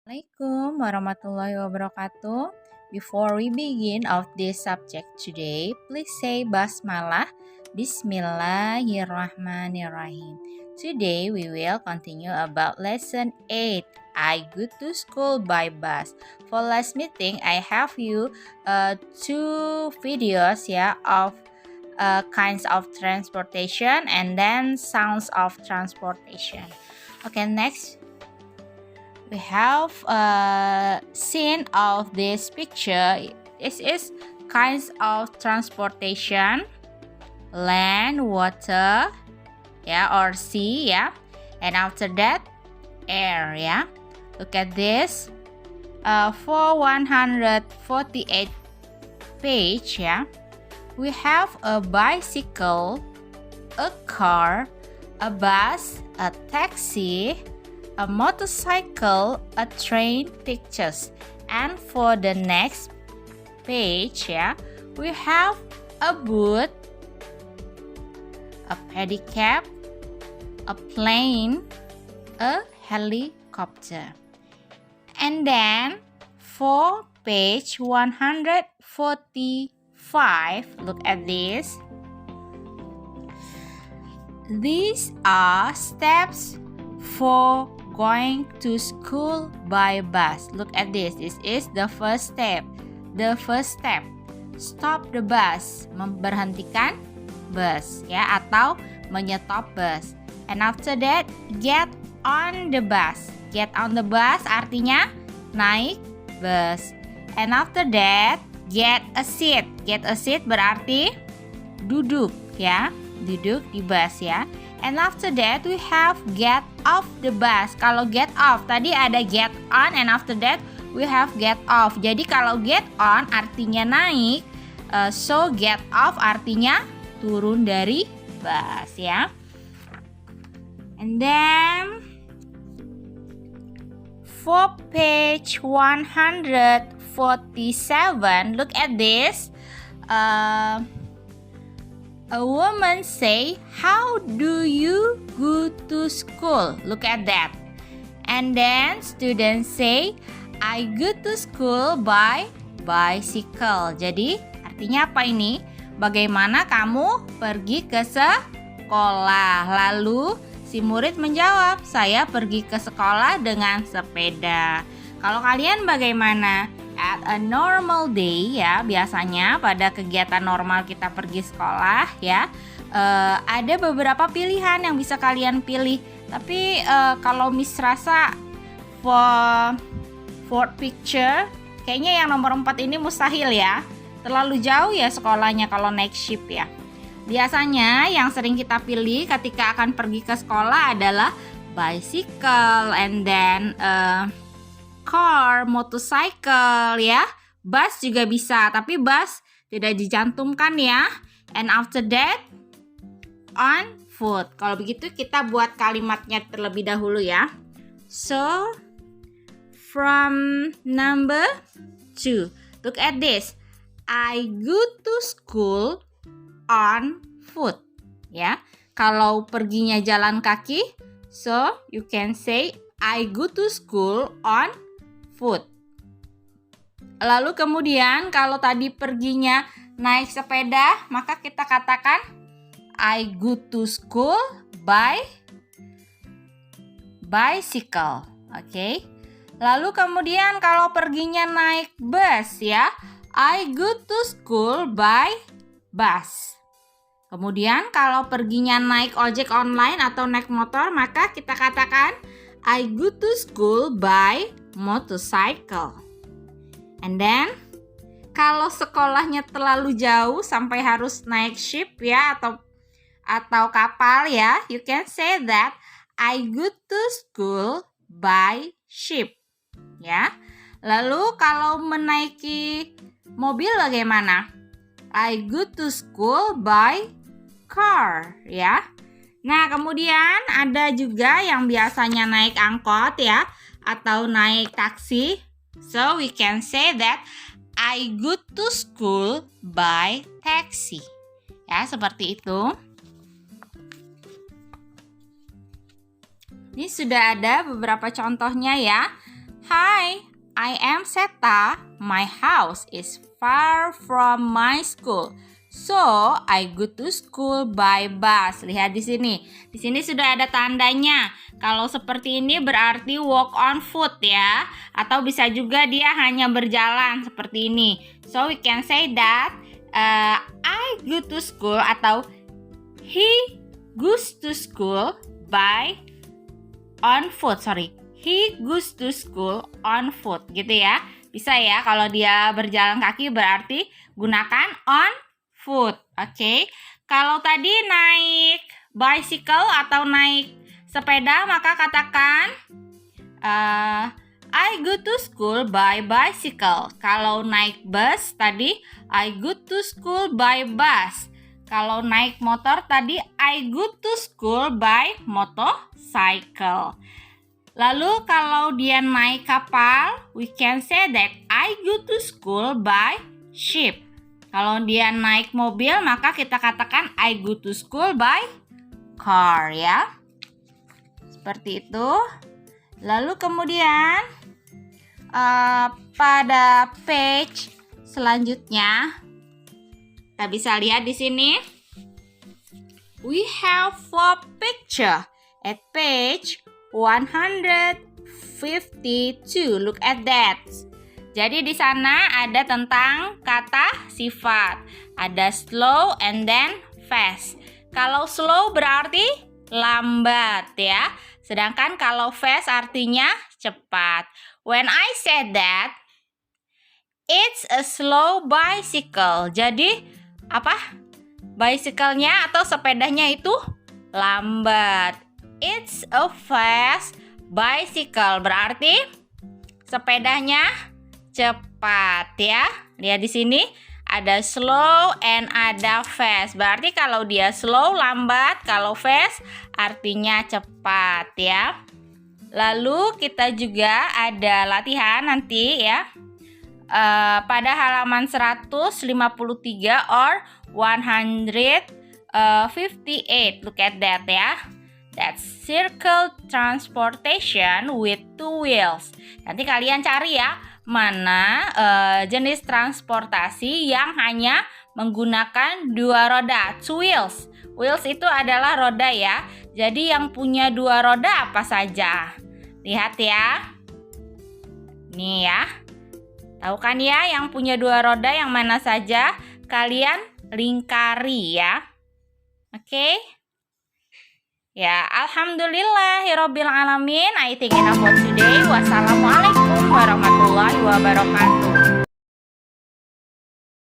Assalamualaikum warahmatullahi wabarakatuh. Before we begin of this subject today, please say Basmalah. Bismillahirrahmanirrahim. Today we will continue about lesson 8. I go to school by bus. For last meeting, I have you two videos of kinds of transportation and then sounds of transportation. Okay, next. We have a scene of this picture. This is kinds of transportation: land, water, or sea, and after that, air, Look at this. For 148 page, we have a bicycle, a car, a bus, a taxi, a motorcycle, a train pictures. And for the next page, we have a boat, a pedicab, a plane, a helicopter. And then for page 145, look at this. These are steps for going to school by bus. Look at this. This is the first step. The first step. Stop the bus. Memberhentikan bus, atau menyetop bus. And after that, get on the bus. Get on the bus artinya naik bus. And after that, get a seat. Get a seat berarti duduk, duduk di bus, And after that we have get off the bus. Kalau get off tadi ada get on, and after that we have get off. Jadi kalau get on artinya naik, so get off artinya turun dari bus, And then for page 147, look at this. A woman say, "How do you go to school?" Look at that. And then students say, "I go to school by bicycle." Jadi artinya apa ini? Bagaimana kamu pergi ke sekolah? Lalu si murid menjawab, "Saya pergi ke sekolah dengan sepeda." Kalau kalian bagaimana? At a normal day, biasanya pada kegiatan normal kita pergi sekolah, ada beberapa pilihan yang bisa kalian pilih. Tapi kalau Miss rasa for picture, kayaknya yang nomor 4 ini mustahil, terlalu jauh sekolahnya kalau naik ship, Biasanya yang sering kita pilih ketika akan pergi ke sekolah adalah bicycle, and then car, motorcycle, Bus juga bisa, tapi bus tidak dicantumkan, And after that, on foot. Kalau begitu kita buat kalimatnya terlebih dahulu, So, from number 2. Look at this. I go to school on foot, Kalau perginya jalan kaki, so you can say I go to school on foot. Lalu kemudian kalau tadi perginya naik sepeda, maka kita katakan I go to school by bicycle. Oke. Lalu kemudian kalau perginya naik bus, I go to school by bus. Kemudian kalau perginya naik ojek online atau naik motor, maka kita katakan I go to school by motorcycle. And then kalau sekolahnya terlalu jauh sampai harus naik ship, atau kapal, you can say that I go to school by ship, Lalu kalau menaiki mobil bagaimana? I go to school by car, Nah, kemudian ada juga yang biasanya naik angkot, atau naik taksi. So, we can say that I go to school by taxi. Seperti itu. Ini sudah ada beberapa contohnya ya. Hi, I am Seta. My house is far from my school. So, I go to school by bus. Lihat di sini. Di sini sudah ada tandanya. Kalau seperti ini berarti walk on foot ya. Atau bisa juga dia hanya berjalan seperti ini. So, we can say that I go to school atau he goes to school by on foot. He goes to school on foot gitu ya. Bisa ya kalau dia berjalan kaki berarti gunakan on foot. Oke. Kalau tadi naik bicycle atau naik sepeda maka katakan I go to school by bicycle. Kalau naik bus tadi I go to school by bus. Kalau naik motor tadi I go to school by motorcycle. Lalu kalau dia naik kapal, we can say that I go to school by ship. Kalau dia naik mobil, maka kita katakan I go to school by car ya. Seperti itu. Lalu kemudian pada page selanjutnya kita bisa lihat di sini. We have 4 picture at page 152. Look at that. Jadi di sana ada tentang kata sifat. Ada slow and then fast. Kalau slow berarti lambat ya. Sedangkan kalau fast artinya cepat. When I said that, it's a slow bicycle. Jadi apa? Bicycle-nya atau sepedanya itu lambat. It's a fast bicycle. Berarti sepedanya cepat ya. Lihat di sini ada slow and ada fast. Berarti kalau dia slow lambat, kalau fast artinya cepat ya. Lalu kita juga ada latihan nanti ya. Pada halaman 153 or 158. Look at that ya. That's circle transportation with 2 wheels. Nanti kalian cari ya, mana jenis transportasi yang hanya menggunakan 2 roda, 2 wheels. Wheels itu adalah roda ya. Jadi yang punya 2 roda apa saja? Lihat ya. Nih ya. Tahu kan ya yang punya 2 roda yang mana saja? Kalian lingkari ya. Oke? Ya, alhamdulillahirobbilalamin. I think enough for today. Wassalamualaikum warahmatullahi wabarakatuh.